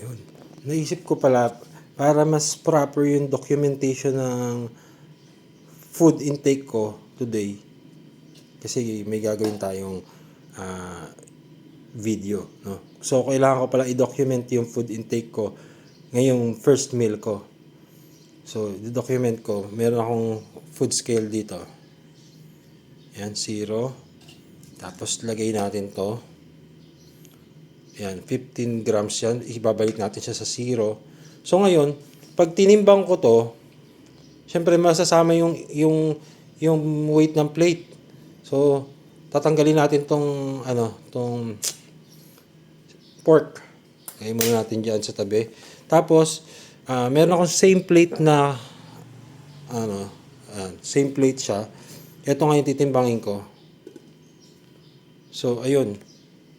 Ayun. Naisip ko pala, para mas proper yung documentation ng food intake ko today, kasi may gagawin tayong video, no? So, kailangan ko pala i-document yung food intake ko ngayong first meal ko. So, i-document ko. Meron akong food scale dito. Yan, 0. Tapos, lagay natin to. Yan, 15 grams yan. Ibabalik natin siya sa 0. So, ngayon, pag tinimbang ko to, syempre, masasama yung weight ng plate. So, tatanggalin natin tong pork. Kaya muna natin dyan sa tabi. Tapos, meron akong same plate na, same plate siya. Ito nga yung titimbangin ko. So, ayun.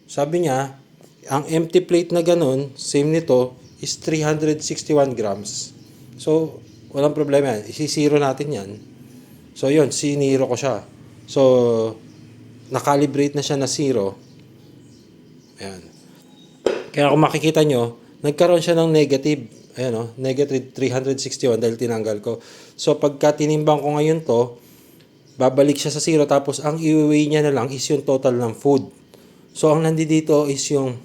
Sabi niya, ang empty plate na ganun, same nito, is 361 grams. So, walang problema yan. Isi-zero natin yan. So, yun, siniro ko siya. So, nakalibrate na siya na 0. Ayan. Kaya kung makikita nyo, nagkaroon siya ng negative. Ayan, negative 361 dahil tinanggal ko. So, pagka tinimbang ko ngayon to, babalik siya sa 0. Tapos, ang i-weigh niya na lang is yung total ng food. So, ang nandito is yung,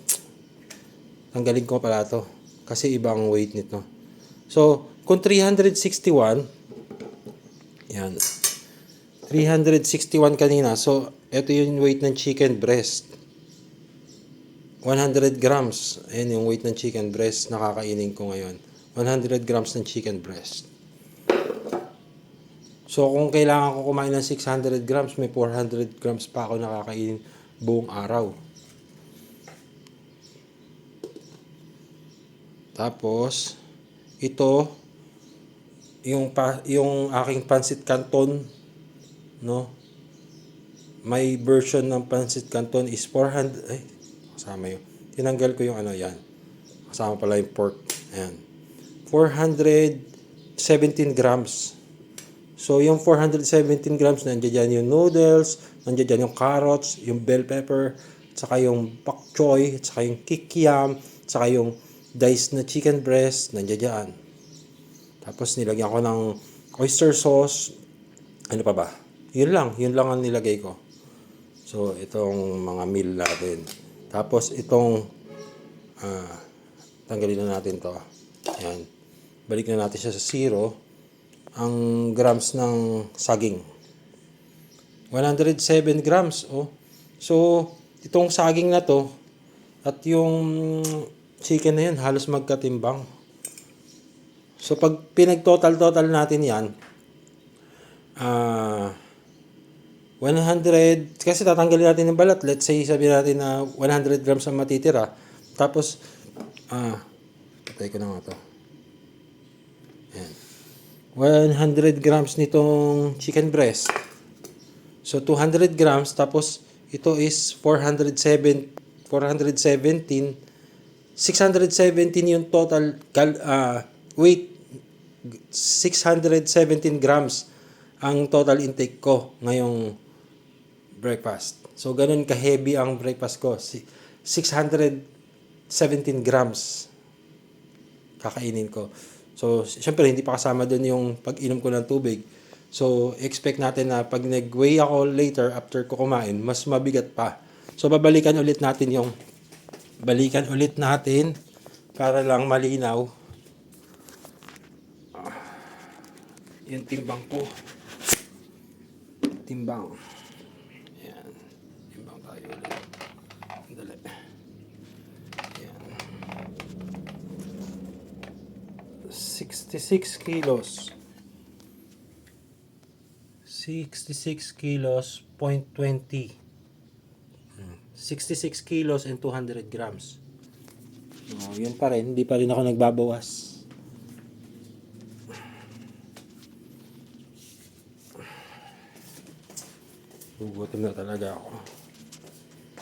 tanggalin ko pala to. Kasi ibang weight nito. So, kung 361, yan. 361 kanina. So, ito yung weight ng chicken breast. 100 grams. Ayan yung weight ng chicken breast na kakainin ko ngayon. 100 grams ng chicken breast. So, kung kailangan ko kumain ng 600 grams, may 400 grams pa ako nakakainin buong araw. Tapos, ito, yung aking pancit canton, no? May version ng pancit canton is 400, kasama yun. Tinanggal ko yung yan. Kasama pala yung pork. Ayan. 417 grams. So, yung 417 grams, nandiyan dyan yung noodles, nandiyan dyan yung carrots, yung bell pepper, saka yung pak choy, saka yung kikiam, saka yung diced na chicken breast, nandiyan dyan. Tapos, nilagyan ko ng oyster sauce. Ano pa ba? Yun lang ang nilagay ko. So, itong mga meal natin. Tapos, itong tanggalin na natin to. Ayan. Balik na natin siya sa 0. Ang grams ng saging. 107 grams. Oh. So, itong saging na to at yung chicken na yun, halos magkatimbang. So, pag pinag-total natin yan, 100, kasi tatanggalin natin yung balat. Let's say, sabihin natin na 100 grams ang matitira. Tapos, patay ko na nga ito. Ayan. 100 grams nitong chicken breast. So, 200 grams. Tapos, ito is 617 yung total weight. 617 grams ang total intake ko ngayong breakfast. So, ganun ka-heavy ang breakfast ko. 617 grams kakainin ko. So, syempre, hindi pa kasama dun yung pag-inom ko ng tubig. So, expect natin na pag nag-weigh ako later after ko kumain, mas mabigat pa. So, balikan ulit natin para lang malinaw yung timbang ko. Timbang. Ayan. Timbang tayo ulit. Dali. Ayan. 66 kilos. 66 kilos, 0.20. 66 kilos and 200 grams. So, yun pa rin. Hindi pa rin ako nagbabawas. Gugutom na talaga ako.